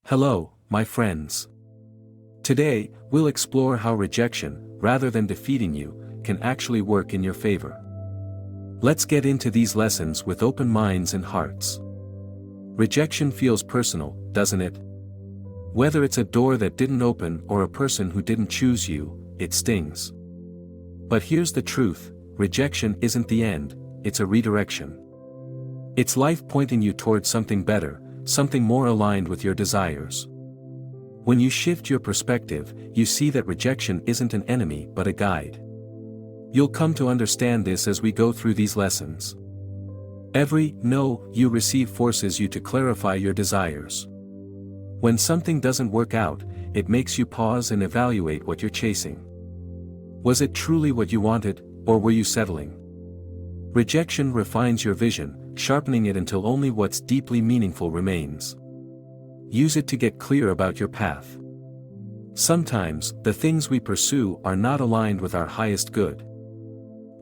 Hello, my friends. Today, we'll explore how rejection, rather than defeating you, can actually work in your favor. Let's get into these lessons with open minds and hearts. Rejection feels personal, doesn't it? Whether it's a door that didn't open or a person who didn't choose you, it stings. But here's the truth: rejection isn't the end, it's a redirection. It's life pointing you towards something better, something more aligned with your desires. When you shift your perspective, you see that rejection isn't an enemy but a guide. You'll come to understand this as we go through these lessons. Every no you receive forces you to clarify your desires. When something doesn't work out, it makes you pause and evaluate what you're chasing. Was it truly what you wanted, or were you settling? Rejection refines your vision, sharpening it until only what's deeply meaningful remains. Use it to get clear about your path. Sometimes, the things we pursue are not aligned with our highest good.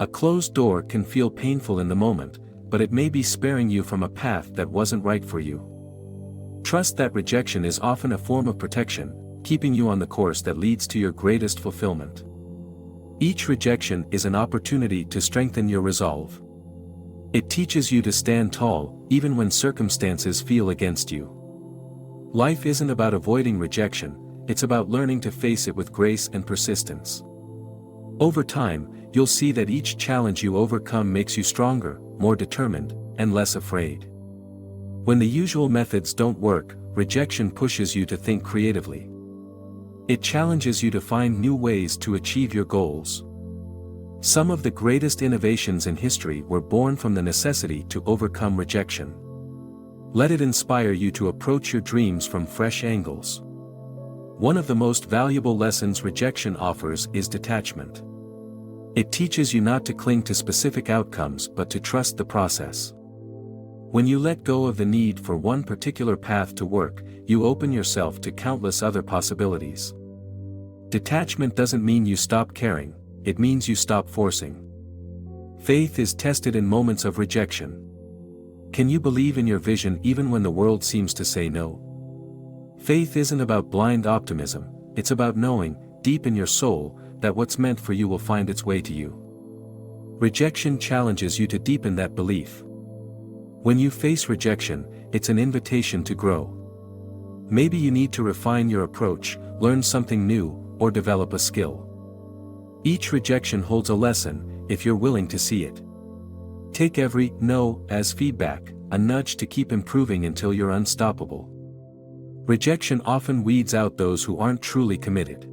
A closed door can feel painful in the moment, but it may be sparing you from a path that wasn't right for you. Trust that rejection is often a form of protection, keeping you on the course that leads to your greatest fulfillment. Each rejection is an opportunity to strengthen your resolve. It teaches you to stand tall, even when circumstances feel against you. Life isn't about avoiding rejection, it's about learning to face it with grace and persistence. Over time, you'll see that each challenge you overcome makes you stronger, more determined, and less afraid. When the usual methods don't work, rejection pushes you to think creatively. It challenges you to find new ways to achieve your goals. Some of the greatest innovations in history were born from the necessity to overcome rejection. Let it inspire you to approach your dreams from fresh angles. One of the most valuable lessons rejection offers is detachment. It teaches you not to cling to specific outcomes but to trust the process. When you let go of the need for one particular path to work, you open yourself to countless other possibilities. Detachment doesn't mean you stop caring, it means you stop forcing. Faith is tested in moments of rejection. Can you believe in your vision even when the world seems to say no? Faith isn't about blind optimism, it's about knowing, deep in your soul, that what's meant for you will find its way to you. Rejection challenges you to deepen that belief. When you face rejection, it's an invitation to grow. Maybe you need to refine your approach, learn something new, or develop a skill. Each rejection holds a lesson, if you're willing to see it. Take every no as feedback, a nudge to keep improving until you're unstoppable. Rejection often weeds out those who aren't truly committed.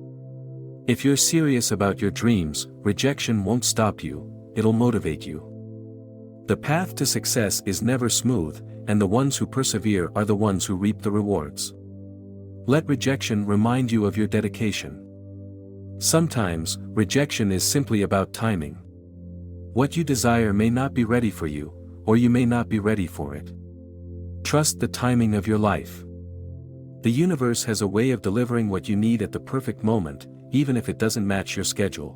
If you're serious about your dreams, rejection won't stop you, it'll motivate you. The path to success is never smooth, and the ones who persevere are the ones who reap the rewards. Let rejection remind you of your dedication. Sometimes, rejection is simply about timing. What you desire may not be ready for you, or you may not be ready for it. Trust the timing of your life. The universe has a way of delivering what you need at the perfect moment, even if it doesn't match your schedule.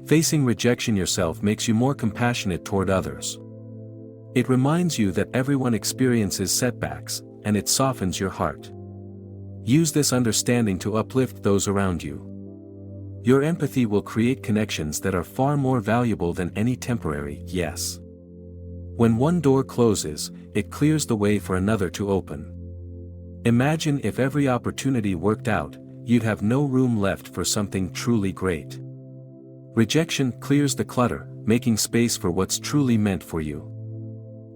Facing rejection yourself makes you more compassionate toward others. It reminds you that everyone experiences setbacks, and it softens your heart. Use this understanding to uplift those around you. Your empathy will create connections that are far more valuable than any temporary yes. When one door closes, it clears the way for another to open. Imagine if every opportunity worked out, you'd have no room left for something truly great. Rejection clears the clutter, making space for what's truly meant for you.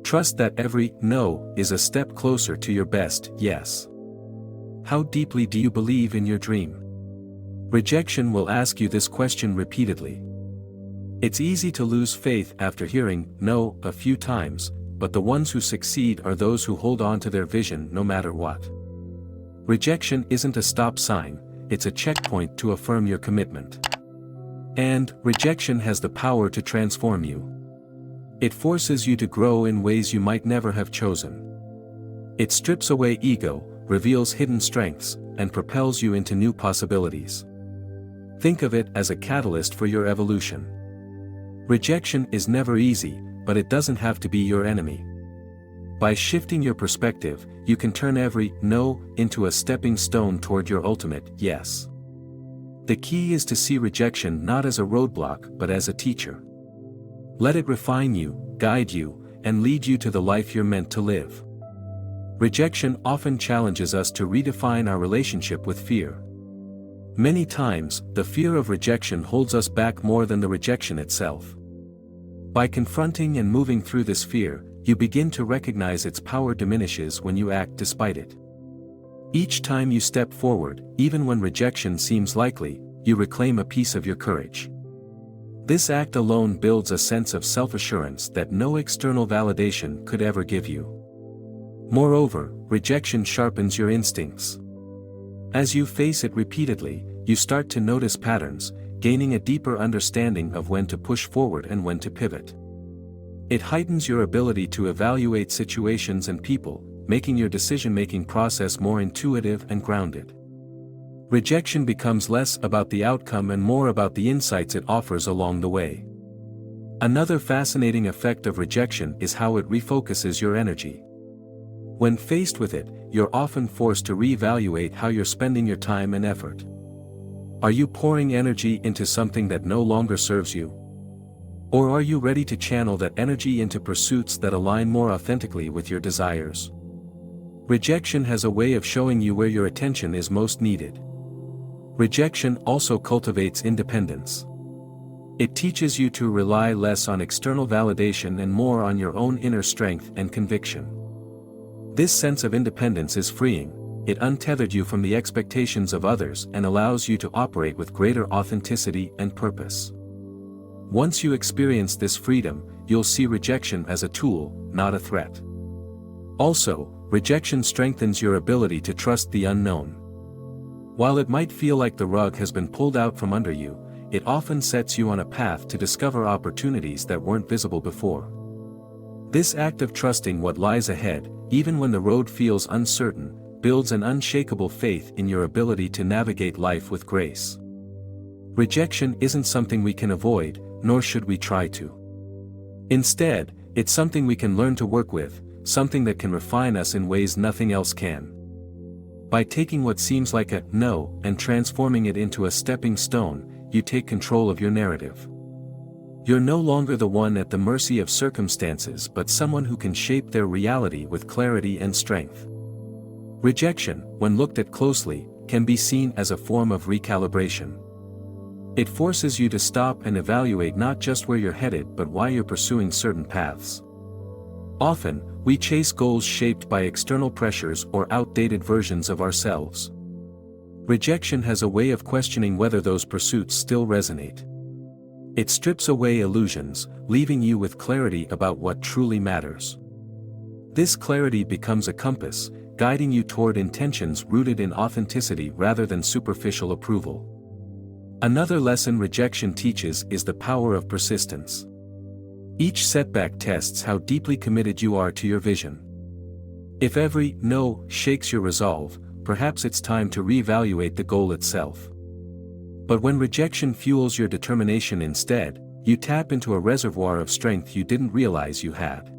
Trust that every no is a step closer to your best yes. How deeply do you believe in your dream? Rejection will ask you this question repeatedly. It's easy to lose faith after hearing no a few times, but the ones who succeed are those who hold on to their vision no matter what. Rejection isn't a stop sign, it's a checkpoint to affirm your commitment. And rejection has the power to transform you. It forces you to grow in ways you might never have chosen. It strips away ego, reveals hidden strengths, and propels you into new possibilities. Think of it as a catalyst for your evolution. Rejection is never easy, but it doesn't have to be your enemy. By shifting your perspective, you can turn every no into a stepping stone toward your ultimate yes. The key is to see rejection not as a roadblock but as a teacher. Let it refine you, guide you, and lead you to the life you're meant to live. Rejection often challenges us to redefine our relationship with fear. Many times, the fear of rejection holds us back more than the rejection itself. By confronting and moving through this fear, you begin to recognize its power diminishes when you act despite it. Each time you step forward, even when rejection seems likely, you reclaim a piece of your courage. This act alone builds a sense of self-assurance that no external validation could ever give you. Moreover, rejection sharpens your instincts. As you face it repeatedly, you start to notice patterns, gaining a deeper understanding of when to push forward and when to pivot. It heightens your ability to evaluate situations and people, making your decision-making process more intuitive and grounded. Rejection becomes less about the outcome and more about the insights it offers along the way. Another fascinating effect of rejection is how it refocuses your energy. When faced with it, you're often forced to reevaluate how you're spending your time and effort. Are you pouring energy into something that no longer serves you? Or are you ready to channel that energy into pursuits that align more authentically with your desires? Rejection has a way of showing you where your attention is most needed. Rejection also cultivates independence. It teaches you to rely less on external validation and more on your own inner strength and conviction. This sense of independence is freeing. It untethered you from the expectations of others and allows you to operate with greater authenticity and purpose. Once you experience this freedom, you'll see rejection as a tool, not a threat. Also, rejection strengthens your ability to trust the unknown. While it might feel like the rug has been pulled out from under you, it often sets you on a path to discover opportunities that weren't visible before. This act of trusting what lies ahead, even when the road feels uncertain, builds an unshakable faith in your ability to navigate life with grace. Rejection isn't something we can avoid, nor should we try to. Instead, it's something we can learn to work with, something that can refine us in ways nothing else can. By taking what seems like a no and transforming it into a stepping stone, you take control of your narrative. You're no longer the one at the mercy of circumstances but someone who can shape their reality with clarity and strength. Rejection, when looked at closely, can be seen as a form of recalibration. It forces you to stop and evaluate not just where you're headed but why you're pursuing certain paths. Often, we chase goals shaped by external pressures or outdated versions of ourselves. Rejection has a way of questioning whether those pursuits still resonate. It strips away illusions, leaving you with clarity about what truly matters. This clarity becomes a compass, guiding you toward intentions rooted in authenticity rather than superficial approval. Another lesson rejection teaches is the power of persistence. Each setback tests how deeply committed you are to your vision. If every no shakes your resolve, perhaps it's time to reevaluate the goal itself. But when rejection fuels your determination instead, you tap into a reservoir of strength you didn't realize you had.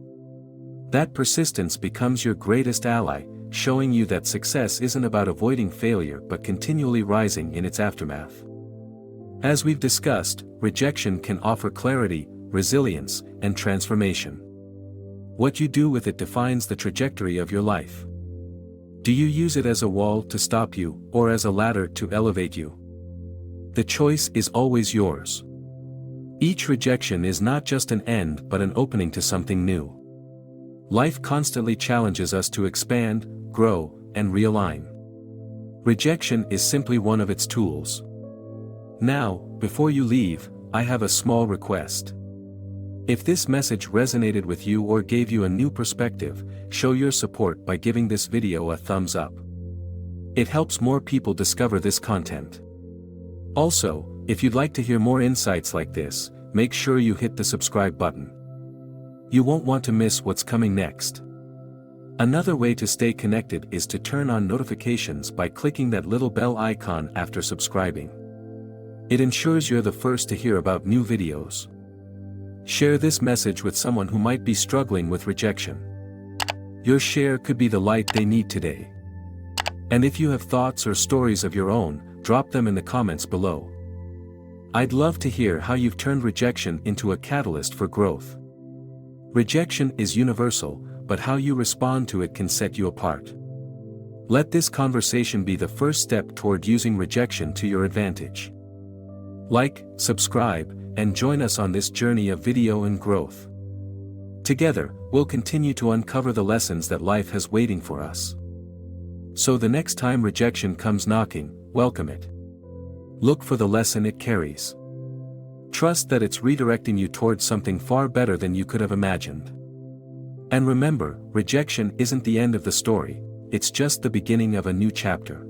That persistence becomes your greatest ally, showing you that success isn't about avoiding failure but continually rising in its aftermath. As we've discussed, rejection can offer clarity, resilience, and transformation. What you do with it defines the trajectory of your life. Do you use it as a wall to stop you, or as a ladder to elevate you? The choice is always yours. Each rejection is not just an end but an opening to something new. Life constantly challenges us to expand, grow, and realign. Rejection is simply one of its tools. Now, before you leave, I have a small request. If this message resonated with you or gave you a new perspective, show your support by giving this video a thumbs up. It helps more people discover this content. Also, if you'd like to hear more insights like this, make sure you hit the subscribe button. You won't want to miss what's coming next. Another way to stay connected is to turn on notifications by clicking that little bell icon after subscribing. It ensures you're the first to hear about new videos. Share this message with someone who might be struggling with rejection. Your share could be the light they need today. And if you have thoughts or stories of your own, drop them in the comments below. I'd love to hear how you've turned rejection into a catalyst for growth. Rejection is universal, but how you respond to it can set you apart. Let this conversation be the first step toward using rejection to your advantage. Like, subscribe, and join us on this journey of video and growth. Together, we'll continue to uncover the lessons that life has waiting for us. So the next time rejection comes knocking, welcome it. Look for the lesson it carries. Trust that it's redirecting you towards something far better than you could have imagined. And remember, rejection isn't the end of the story, it's just the beginning of a new chapter.